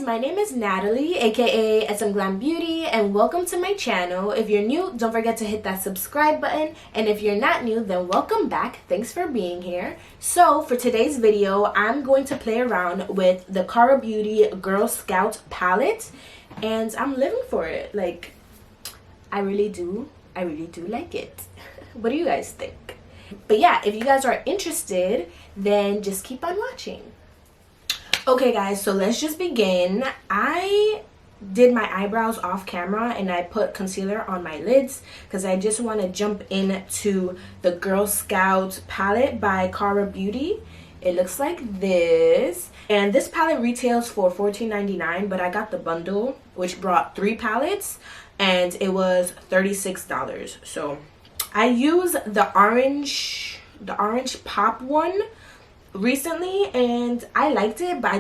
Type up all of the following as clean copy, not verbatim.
my name is Natalie, aka SM.GLAMBEAUTY, and welcome to my channel. If you're new, don't forget to hit that subscribe button, and if you're not new, then welcome back. Thanks for being here. So for today's video, I'm going to play around with the Kara Beauty Girl Scout palette, and I'm living for it. Like, I really do like it. What do you guys think? But yeah, if you guys are interested, then just keep on watching. Okay guys, so let's just begin. I did my eyebrows off camera and I put concealer on my lids because I just want to jump into the Girl Scout palette by Kara Beauty. It looks like this, and this palette retails for $14.99, but I got the bundle which brought 3 palettes and it was $36. So I use the orange pop one recently and I liked it, but I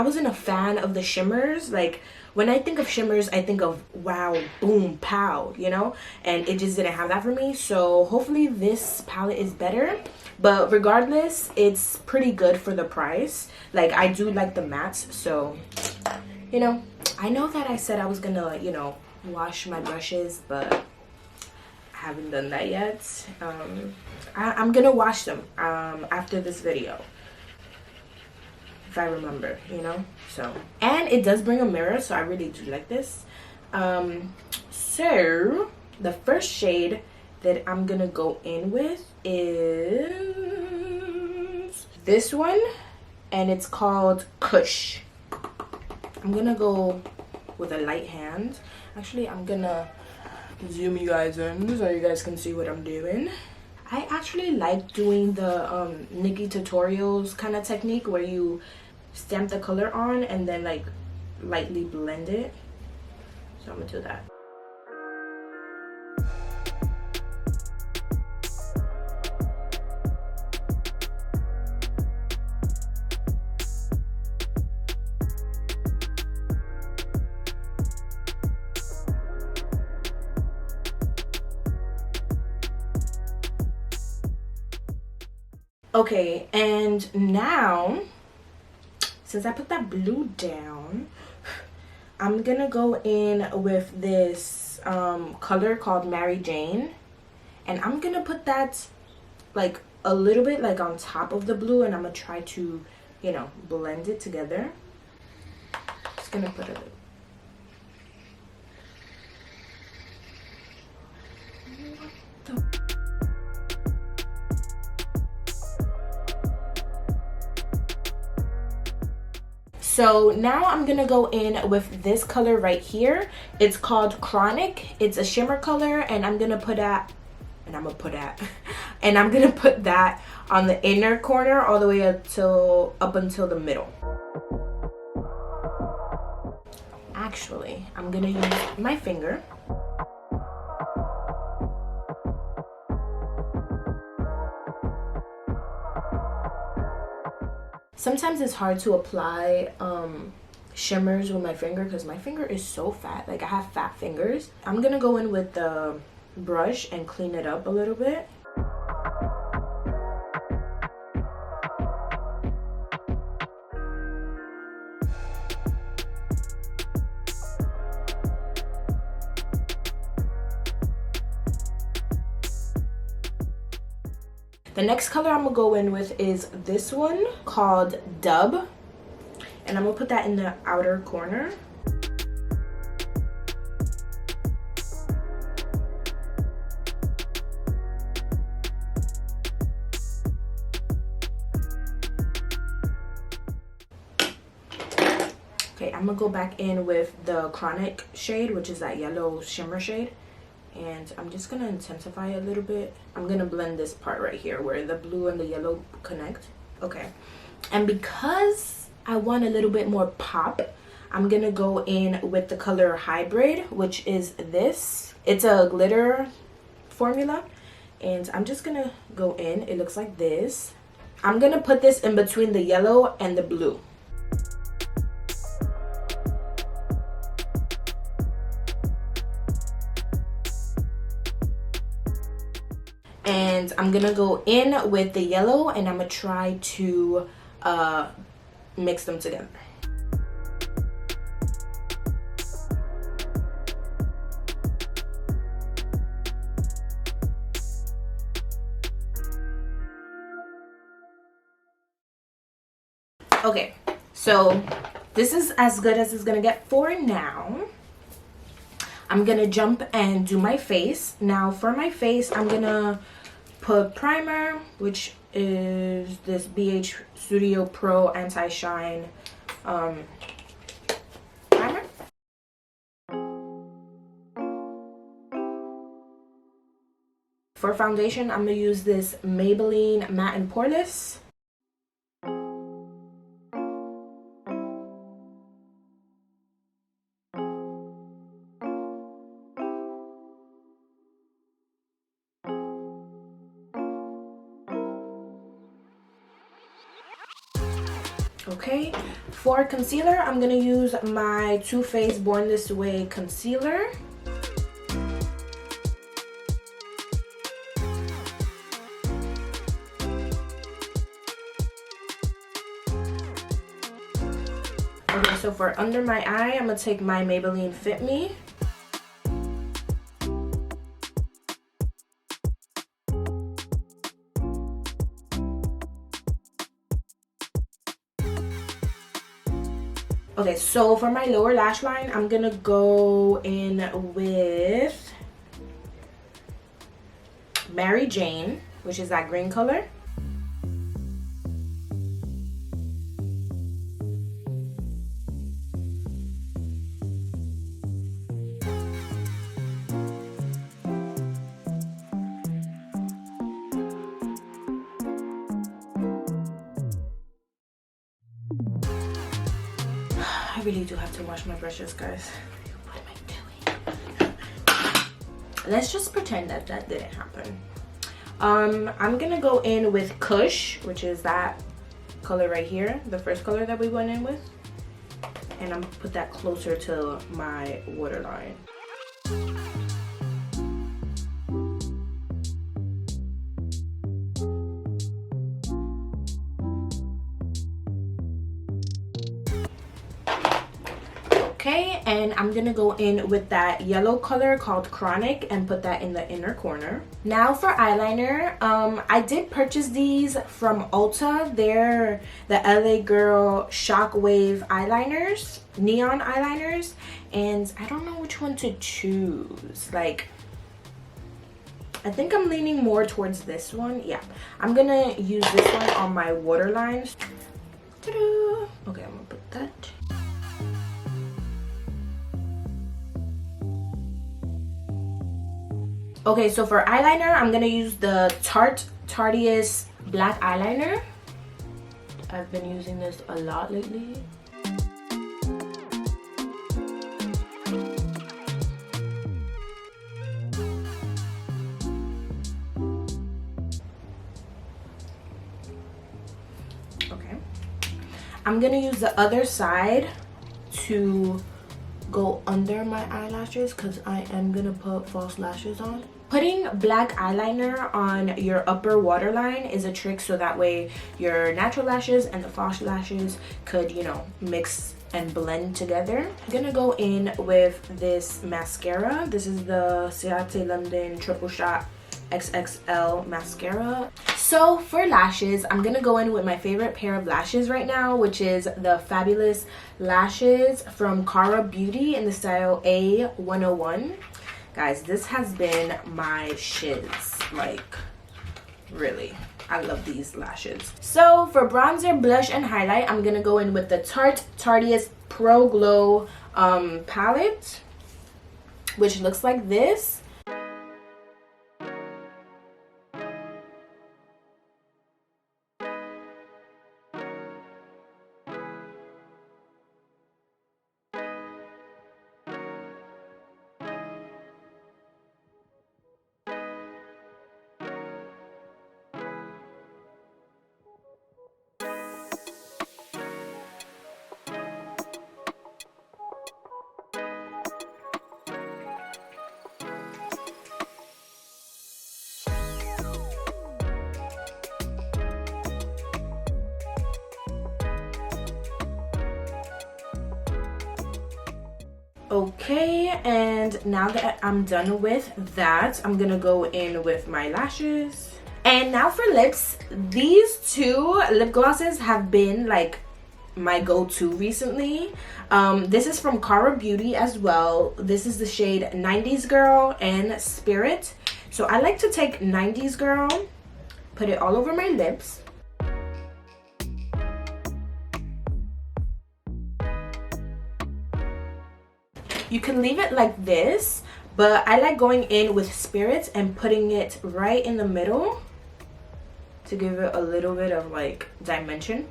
wasn't a fan of the shimmers. Like, when I think of shimmers, I think of wow, boom, pow, you know, and it just didn't have that for me. So hopefully this palette is better, but regardless, it's pretty good for the price. Like, I do like the mattes, so, you know, I know that I said I was gonna, you know, wash my brushes, but I haven't done that yet. I'm gonna wash them after this video, if I remember, you know. So, and it does bring a mirror, so I really do like this. So the first shade that I'm gonna go in with is this one, and it's called Kush. I'm gonna go with a light hand. Actually, I'm gonna zoom you guys in so you guys can see what I'm doing. I actually like doing the Nikki tutorials kind of technique where you stamp the color on and then like lightly blend it. So I'm gonna do that. Okay, and now, since I put that blue down, I'm gonna go in with this color called Mary Jane, and I'm gonna put that like a little bit like on top of the blue, and I'm gonna try to, you know, blend it together. Just gonna put it. So now I'm gonna go in with this color right here. It's called Chronic. It's a shimmer color, and I'm gonna put that on the inner corner all the way up until the middle. Actually, I'm gonna use my finger. Sometimes it's hard to apply shimmers with my finger because my finger is so fat. Like, I have fat fingers. I'm gonna go in with the brush and clean it up a little bit. The next color I'm gonna go in with is this one called Dub, and I'm gonna put that in the outer corner. Okay, I'm gonna go back in with the Chronic shade, which is that yellow shimmer shade. And I'm just gonna intensify it a little bit. I'm gonna blend this part right here where the blue and the yellow connect. Okay, and because I want a little bit more pop, I'm gonna go in with the color Hybrid, which is this. It's a glitter formula, and I'm just gonna go in. It looks like this. I'm gonna put this in between the yellow and the blue. And I'm gonna go in with the yellow, and I'm gonna try to mix them together. Okay, so this is as good as it's gonna get for now. I'm gonna jump and do my face. Now for my face, I'm gonna put primer, which is this BH Studio Pro Anti-Shine primer. For foundation, I'm gonna use this Maybelline Matte and Poreless. Okay, for concealer, I'm gonna use my Too Faced Born This Way concealer. Okay, so for under my eye, I'm gonna take my Maybelline Fit Me. Okay, so for my lower lash line, I'm gonna go in with Mary Jane, which is that green color. I really do have to wash my brushes, guys. What am I doing? Let's just pretend that that didn't happen. I'm gonna go in with Kush, which is that color right here, the first color that we went in with. And I'm gonna put that closer to my waterline. Okay, and I'm gonna go in with that yellow color called Chronic and put that in the inner corner. Now for eyeliner, I did purchase these from Ulta. They're the LA Girl Shockwave eyeliners, neon eyeliners, and I don't know which one to choose. Like, I think I'm leaning more towards this one. Yeah, I'm gonna use this one on my waterlines. Ta-da! Okay, I'm gonna put that. Okay, so for eyeliner, I'm gonna use the Tarte Tartiest black eyeliner. I've been using this a lot lately. Okay. I'm gonna use the other side to go under my eyelashes because I am gonna put false lashes on. Putting black eyeliner on your upper waterline is a trick, so that way your natural lashes and the false lashes could, you know, mix and blend together. I'm gonna go in with this mascara. This is the Ciate London XXL mascara. So for lashes, I'm gonna go in with my favorite pair of lashes right now, which is the Fabulous Lashes from Cara Beauty in the style A101. Guys, this has been my shiz, like, really. I love these lashes. So for bronzer, blush, and highlight, I'm gonna go in with the Tarte Tartiest Pro Glow palette, which looks like this. Okay, and now that I'm done with that, I'm gonna go in with my lashes. And now for lips, these two lip glosses have been like my go-to recently. This is from Cara Beauty as well. This is the shade 90s Girl and Spirit. So I like to take 90s Girl, put it all over my lips. You can leave it like this, but I like going in with Spirit and putting it right in the middle to give it a little bit of like dimension.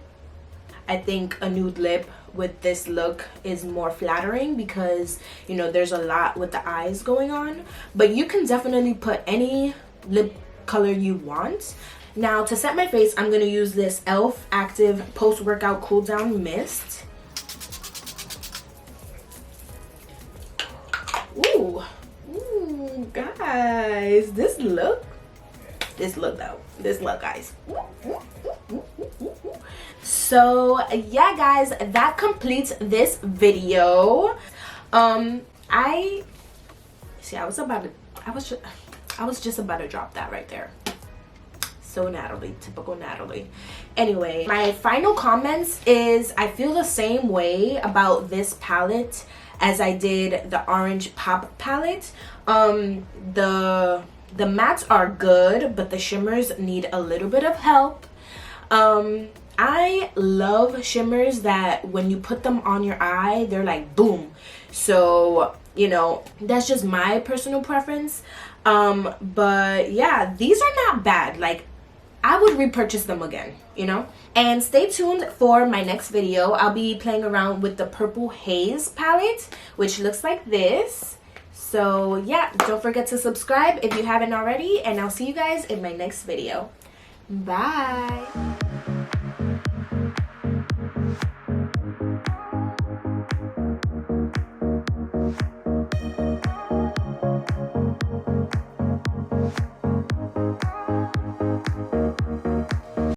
I think a nude lip with this look is more flattering because, you know, there's a lot with the eyes going on, but you can definitely put any lip color you want. Now to set my face, I'm going to use this e.l.f. Active Post-Workout Cool Down Mist. Ooh, guys, this look guys. So yeah guys, that completes this video. I was just about to drop that right there. So Natalie, typical Natalie. Anyway, my final comments is I feel the same way about this palette as I did the Orange Pop palette. The mattes are good, but the shimmers need a little bit of help. I love shimmers that when you put them on your eye, they're like boom. So, you know, that's just my personal preference. But yeah, these are not bad. Like, I would repurchase them again, you know. And stay tuned for my next video. I'll be playing around with the Purple Haze palette, which looks like this. So yeah, don't forget to subscribe if you haven't already, and I'll see you guys in my next video. Bye.